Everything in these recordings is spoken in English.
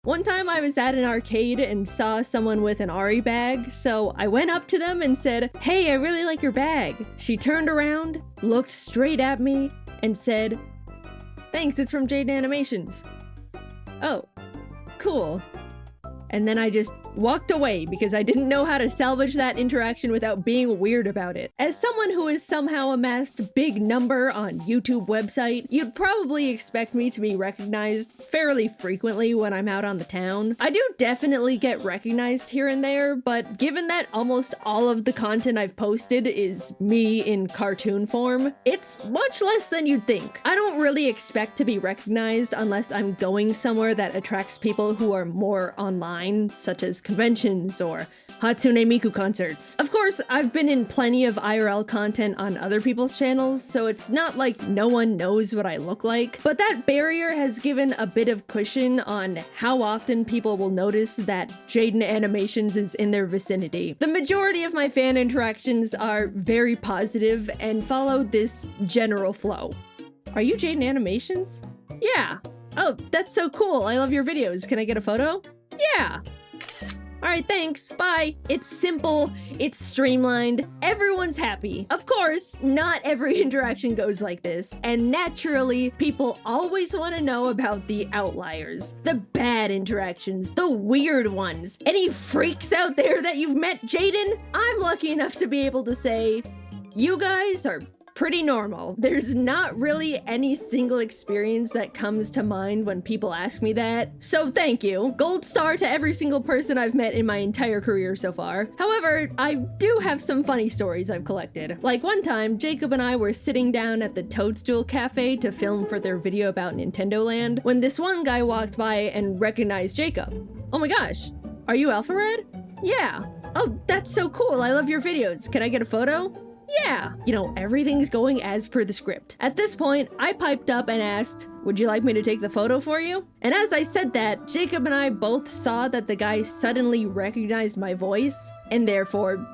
One time I was at an arcade and saw someone with an Ari bag, so I went up to them and said, "Hey, I really like your bag." She turned around, looked straight at me, and said, "Thanks, it's from Jaidenanimations." Oh, cool. And then I just walked away because I didn't know how to salvage that interaction without being weird about it. As someone who has somehow amassed big number on YouTube website, you'd probably expect me to be recognized fairly frequently when I'm out on the town. I do definitely get recognized here and there, but given that almost all of the content I've posted is me in cartoon form, it's much less than you'd think. I don't really expect to be recognized unless I'm going somewhere that attracts people who are more online, such as conventions or Hatsune Miku concerts. Of course, I've been in plenty of IRL content on other people's channels, so it's not like no one knows what I look like, but that barrier has given a bit of cushion on how often people will notice that Jaidenanimations is in their vicinity. The majority of my fan interactions are very positive and follow this general flow. Are you Jaidenanimations? Yeah. Oh, that's so cool. I love your videos. Can I get a photo? Yeah. Alright, thanks, bye. It's simple, it's streamlined, everyone's happy. Of course, not every interaction goes like this, and naturally, people always want to know about the outliers, the bad interactions, the weird ones. Any freaks out there that you've met, Jaiden? I'm lucky enough to be able to say, you guys are pretty normal. There's not really any single experience that comes to mind when people ask me that. So thank you. Gold star to every single person I've met in my entire career so far. However, I do have some funny stories I've collected. Like one time, Jacob and I were sitting down at the Toadstool Cafe to film for their video about Nintendo Land when this one guy walked by and recognized Jacob. Oh my gosh, are you Alpha Red? Yeah. Oh, that's so cool. I love your videos. Can I get a photo? Yeah, you know, everything's going as per the script. At this point, I piped up and asked, "Would you like me to take the photo for you?" And as I said that, Jacob and I both saw that the guy suddenly recognized my voice, and therefore,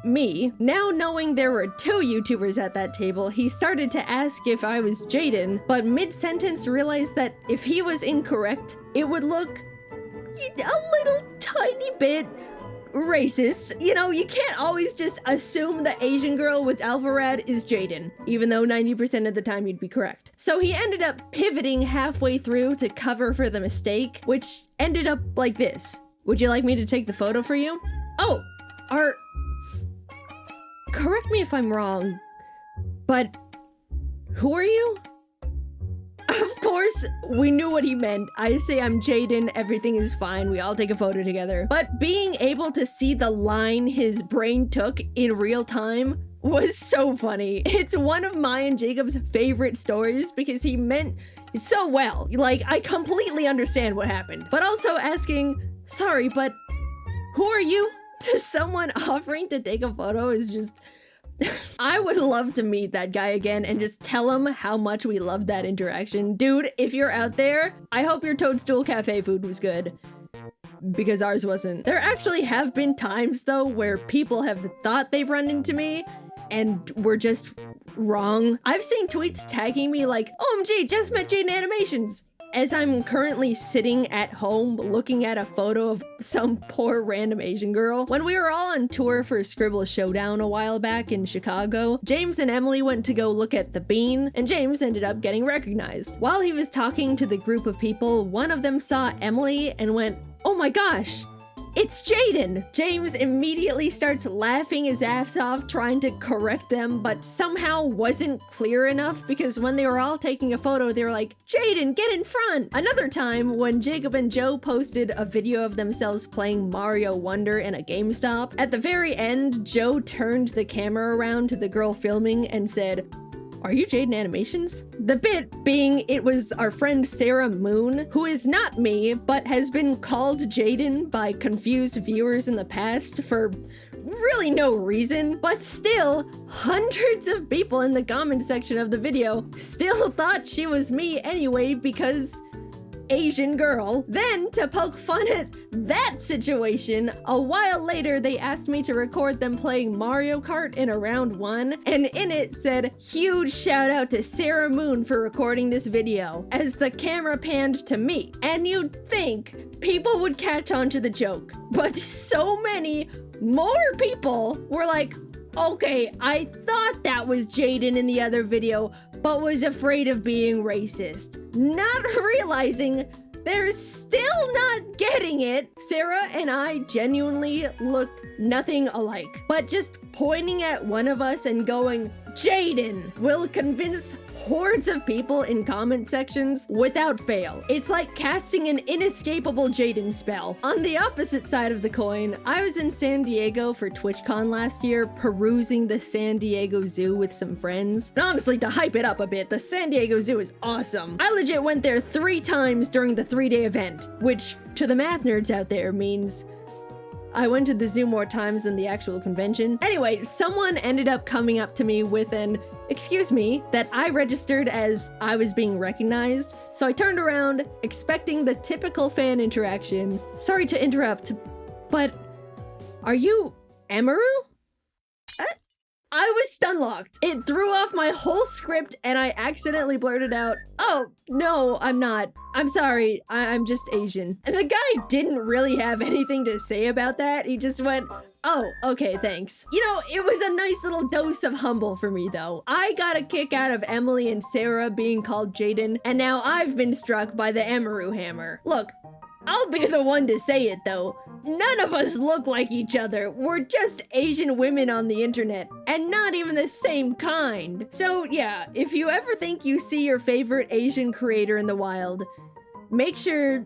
me. Now knowing there were two YouTubers at that table, he started to ask if I was Jaiden, but mid-sentence realized that if he was incorrect, it would look a little tiny bit racist. You know, you can't always just assume the Asian girl with Alpha Rad is Jaiden, even though 90% of the time you'd be correct. So he ended up pivoting halfway through to cover for the mistake, which ended up like this. "Would you like me to take the photo for you?" Oh, correct me if I'm wrong, but who are you? Of course, we knew what he meant. I say I'm Jaiden, everything is fine, we all take a photo together. But being able to see the line his brain took in real time was so funny. It's one of my and Jacob's favorite stories because he meant it so well. Like, I completely understand what happened. But also asking, "Sorry, but who are you?" to someone offering to take a photo is just... I would love to meet that guy again and just tell him how much we loved that interaction. Dude, if you're out there, I hope your Toadstool Cafe food was good. Because ours wasn't. There actually have been times, though, where people have thought they've run into me and were just wrong. I've seen tweets tagging me like, "OMG, just met Jaidenanimations," as I'm currently sitting at home looking at a photo of some poor random Asian girl. When we were all on tour for Scribble Showdown a while back in Chicago, James and Emily went to go look at the bean, and James ended up getting recognized. While he was talking to the group of people, one of them saw Emily and went, "Oh my gosh, it's Jaiden!" James immediately starts laughing his ass off trying to correct them, but somehow wasn't clear enough because when they were all taking a photo, they were like, "Jaiden, get in front!" Another time, when Jacob and Joe posted a video of themselves playing Mario Wonder in a GameStop, at the very end, Joe turned the camera around to the girl filming and said, "Are you Jaidenanimations?" The bit being it was our friend Sarah Moon, who is not me, but has been called Jaiden by confused viewers in the past for really no reason. But still, hundreds of people in the comment section of the video still thought she was me anyway because Asian girl. Then, to poke fun at that situation, a while later they asked me to record them playing Mario Kart in a round 1, and in it said, "Huge shout out to Sarah Moon for recording this video," as the camera panned to me. And you'd think people would catch on to the joke, but so many more people were like, "Okay, I thought that was Jaiden in the other video, but was afraid of being racist," not realizing they're still not getting it. Sarah and I genuinely look nothing alike, but just pointing at one of us and going, "Jaiden," will convince hordes of people in comment sections without fail. It's like casting an inescapable Jaiden spell. On the opposite side of the coin, I was in San Diego for TwitchCon last year, perusing the San Diego Zoo with some friends. And honestly, to hype it up a bit, the San Diego Zoo is awesome. I legit went there 3 times during the 3-day event, which to the math nerds out there means I went to the zoo more times than the actual convention. Anyway, someone ended up coming up to me with an "excuse me" that I registered as I was being recognized, so I turned around, expecting the typical fan interaction. "Sorry to interrupt, but are you Emaru?" I was stun locked. It threw off my whole script and I accidentally blurted out, "Oh, no, I'm not. I'm sorry, I'm just Asian." And the guy didn't really have anything to say about that. He just went, "Oh, okay, thanks." You know, it was a nice little dose of humble for me though. I got a kick out of Emily and Sarah being called Jaiden, and now I've been struck by the Emaru hammer. Look, I'll be the one to say it though. None of us look like each other. We're just Asian women on the internet, and not even the same kind. So yeah, if you ever think you see your favorite Asian creator in the wild, make sure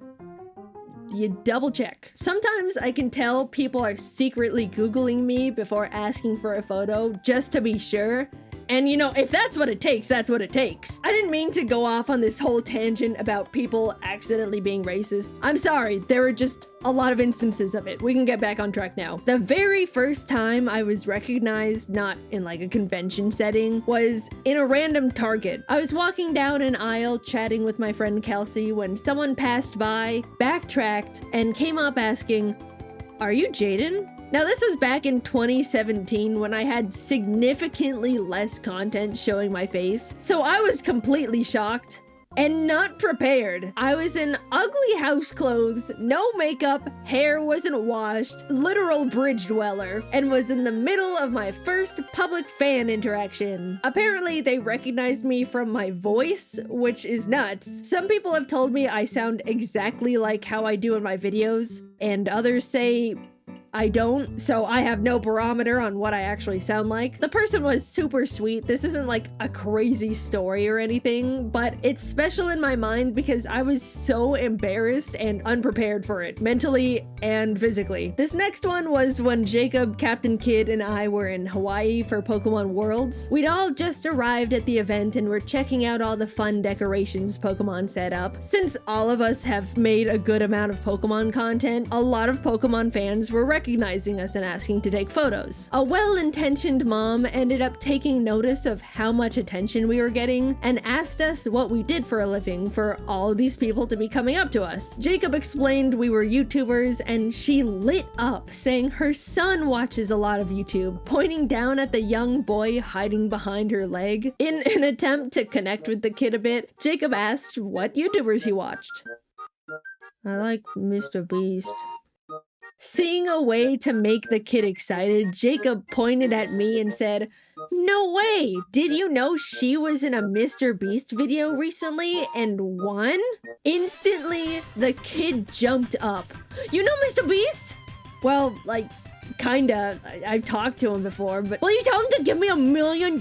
you double check. Sometimes I can tell people are secretly Googling me before asking for a photo just to be sure. And you know, if that's what it takes, that's what it takes. I didn't mean to go off on this whole tangent about people accidentally being racist. I'm sorry, there were just a lot of instances of it. We can get back on track now. The very first time I was recognized, not in like a convention setting, was in a random Target. I was walking down an aisle chatting with my friend Kelsey when someone passed by, backtracked, and came up asking, "Are you Jaiden?" Now this was back in 2017 when I had significantly less content showing my face, so I was completely shocked and not prepared. I was in ugly house clothes, no makeup, hair wasn't washed, literal bridge dweller, and was in the middle of my first public fan interaction. Apparently they recognized me from my voice, which is nuts. Some people have told me I sound exactly like how I do in my videos, and others say I don't, so I have no barometer on what I actually sound like. The person was super sweet. This isn't like a crazy story or anything, but it's special in my mind because I was so embarrassed and unprepared for it, mentally and physically. This next one was when Jacob, Captain Kidd, and I were in Hawaii for Pokemon Worlds. We'd all just arrived at the event and were checking out all the fun decorations Pokemon set up. Since all of us have made a good amount of Pokemon content, a lot of Pokemon fans were recognizing us and asking to take photos. A well-intentioned mom ended up taking notice of how much attention we were getting and asked us what we did for a living for all of these people to be coming up to us. Jacob explained we were YouTubers and she lit up, saying her son watches a lot of YouTube, pointing down at the young boy hiding behind her leg. In an attempt to connect with the kid a bit, Jacob asked what YouTubers he watched. "I like Mr. Beast." Seeing a way to make the kid excited, Jacob pointed at me and said, "No way! Did you know she was in a Mr. Beast video recently and won?" Instantly, the kid jumped up. "You know Mr. Beast?" "Well, like, kinda. I've talked to him before, but will you tell him to give me $1 million?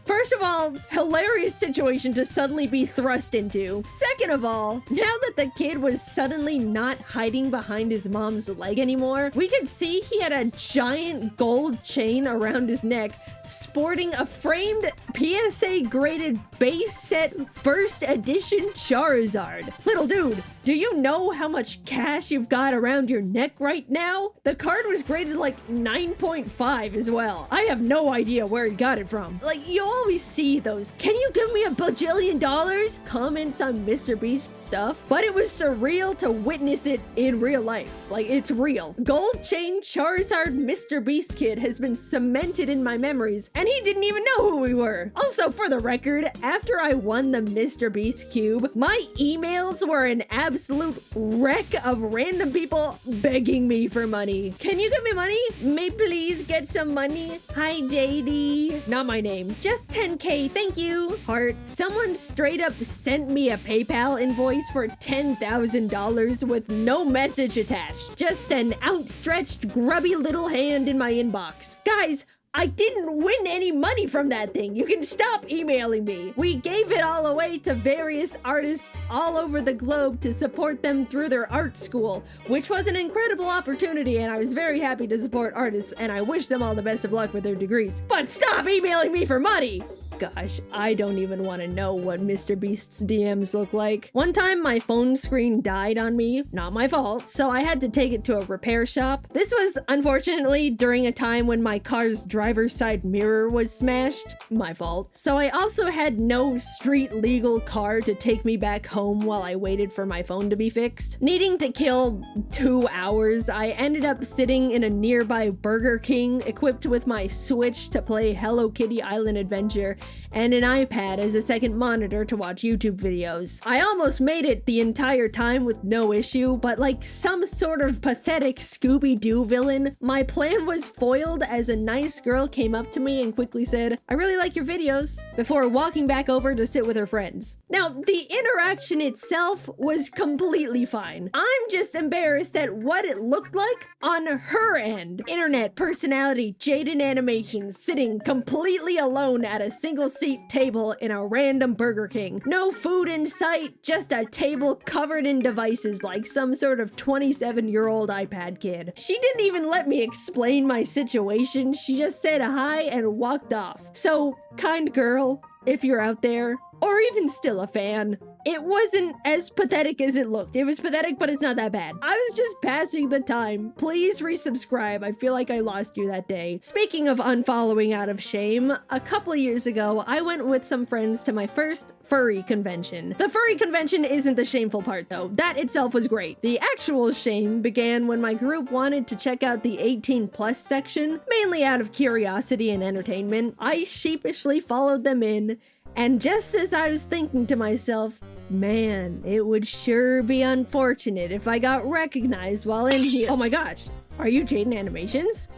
First of all, hilarious situation to suddenly be thrust into. Second of all, now that the kid was suddenly not hiding behind his mom's leg anymore, we could see he had a giant gold chain around his neck, sporting a framed PSA graded base set first edition Charizard. Little dude, do you know how much cash you've got around your neck right now? The card was graded like 9.5 as well. I have no idea where he got it from. Like, you always see those, "Can you give me $1 bajillion?" comments on Mr. Beast stuff, but it was surreal to witness it in real life. Like, it's real. Gold Chain Charizard Mr. Beast kid has been cemented in my memories, and he didn't even know who we were. Also, for the record, after I won the Mr. Beast cube, my emails were an absolute wreck of random people begging me for money. "Can you give me money? May please get some money? Hi, JD." Not my name. "Just 10K, thank you." Heart. Someone straight up sent me a PayPal invoice for $10,000 with no message attached. Just an outstretched, grubby little hand in my inbox. Guys, I didn't win any money from that thing. You can stop emailing me. We gave it all away to various artists all over the globe to support them through their art school, which was an incredible opportunity, and I was very happy to support artists, and I wish them all the best of luck with their degrees. But stop emailing me for money! Gosh, I don't even want to know what Mr. Beast's DMs look like. One time my phone screen died on me, not my fault, so I had to take it to a repair shop. This was unfortunately during a time when my car's driver's side mirror was smashed, my fault. So I also had no street legal car to take me back home while I waited for my phone to be fixed. Needing to kill 2 hours, I ended up sitting in a nearby Burger King equipped with my Switch to play Hello Kitty Island Adventure and an iPad as a second monitor to watch YouTube videos. I almost made it the entire time with no issue, but like some sort of pathetic Scooby-Doo villain, my plan was foiled as a nice girl came up to me and quickly said, "I really like your videos," before walking back over to sit with her friends. Now, the interaction itself was completely fine. I'm just embarrassed at what it looked like on her end. Internet personality jaidenanimation sitting completely alone at a single seat table in a random Burger King. No food in sight, just a table covered in devices like some sort of 27-year-old iPad kid. She didn't even let me explain my situation. She just said hi and walked off. So, kind girl, if you're out there, or even still a fan, it wasn't as pathetic as it looked. It was pathetic, but it's not that bad. I was just passing the time. Please resubscribe. I feel like I lost you that day. Speaking of unfollowing out of shame, a couple years ago, I went with some friends to my first furry convention. The furry convention isn't the shameful part though. That itself was great. The actual shame began when my group wanted to check out the 18+ section, mainly out of curiosity and entertainment. I sheepishly followed them in, and just as I was thinking to myself, man, it would sure be unfortunate if I got recognized while in here. Oh my gosh, are you Jaidenanimations?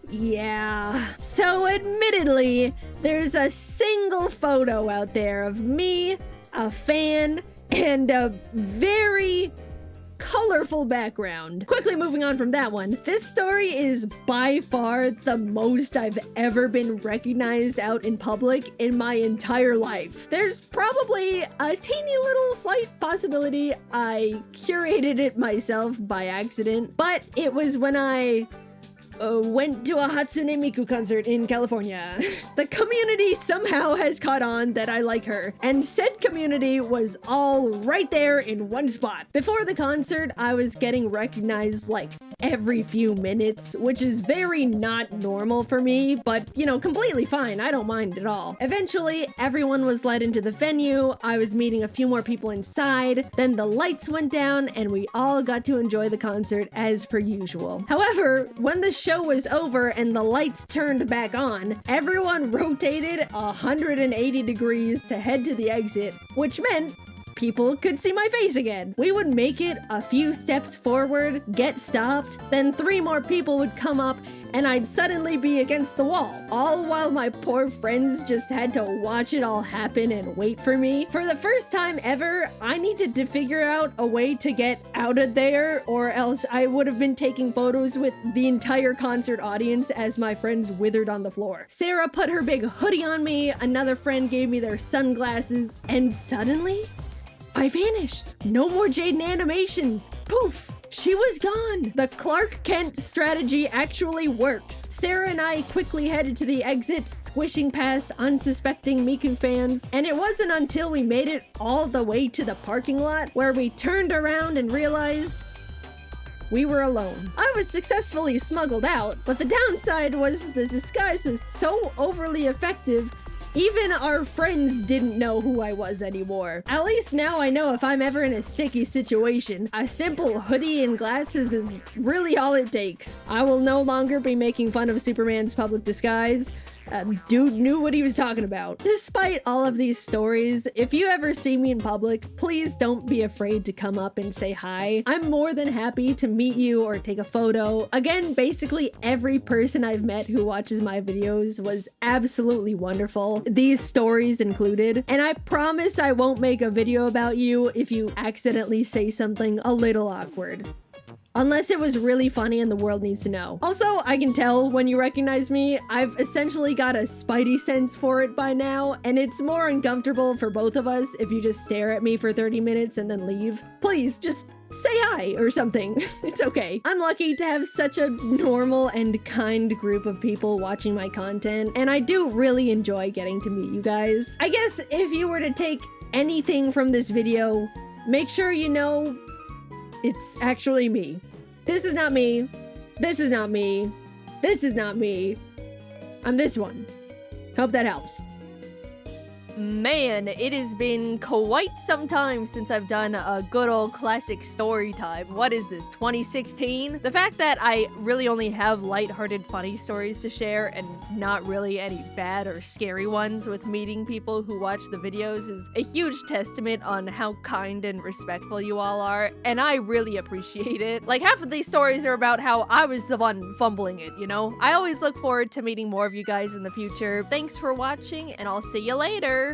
Yeah. So admittedly, there's a single photo out there of me, a fan, and a very colorful background. Quickly moving on from that one, this story is by far the most I've ever been recognized out in public in my entire life. There's probably a teeny little slight possibility I curated it myself by accident, but it was when I went to a Hatsune Miku concert in California. The community somehow has caught on that I like her, and said community was all right there in one spot. Before the concert, I was getting recognized like every few minutes, which is very not normal for me, but you know, completely fine. I don't mind at all. Eventually, everyone was led into the venue. I was meeting a few more people inside. Then the lights went down and we all got to enjoy the concert as per usual. However, when the show was over and the lights turned back on, everyone rotated 180 degrees to head to the exit, which meant people could see my face again. We would make it a few steps forward, get stopped, then 3 more people would come up and I'd suddenly be against the wall, all while my poor friends just had to watch it all happen and wait for me. For the first time ever, I needed to figure out a way to get out of there, or else I would have been taking photos with the entire concert audience as my friends withered on the floor. Sarah put her big hoodie on me, another friend gave me their sunglasses, and suddenly, I vanished. No more Jaidenanimations. Poof. She was gone! The Clark Kent strategy actually works. Sarah and I quickly headed to the exit, squishing past unsuspecting Miku fans, and it wasn't until we made it all the way to the parking lot where we turned around and realized we were alone. I was successfully smuggled out, but the downside was the disguise was so overly effective, even our friends didn't know who I was anymore. At least now I know if I'm ever in a sticky situation, a simple hoodie and glasses is really all it takes. I will no longer be making fun of Superman's public disguise. Dude knew what he was talking about. Despite all of these stories, if you ever see me in public, please don't be afraid to come up and say hi. I'm more than happy to meet you or take a photo. Again, basically every person I've met who watches my videos was absolutely wonderful, these stories included, and I promise I won't make a video about you if you accidentally say something a little awkward. Unless it was really funny and the world needs to know. Also, I can tell when you recognize me, I've essentially got a spidey sense for it by now, and it's more uncomfortable for both of us if you just stare at me for 30 minutes and then leave. Please, just say hi or something. It's okay. I'm lucky to have such a normal and kind group of people watching my content, and I do really enjoy getting to meet you guys. I guess if you were to take anything from this video, make sure you know it's actually me. This is not me. This is not me. This is not me. I'm this one. Hope that helps. Man, it has been quite some time since I've done a good old classic story time. What is this, 2016? The fact that I really only have lighthearted funny stories to share and not really any bad or scary ones with meeting people who watch the videos is a huge testament on how kind and respectful you all are, and I really appreciate it. Like, half of these stories are about how I was the one fumbling it, you know? I always look forward to meeting more of you guys in the future. Thanks for watching, and I'll see you later!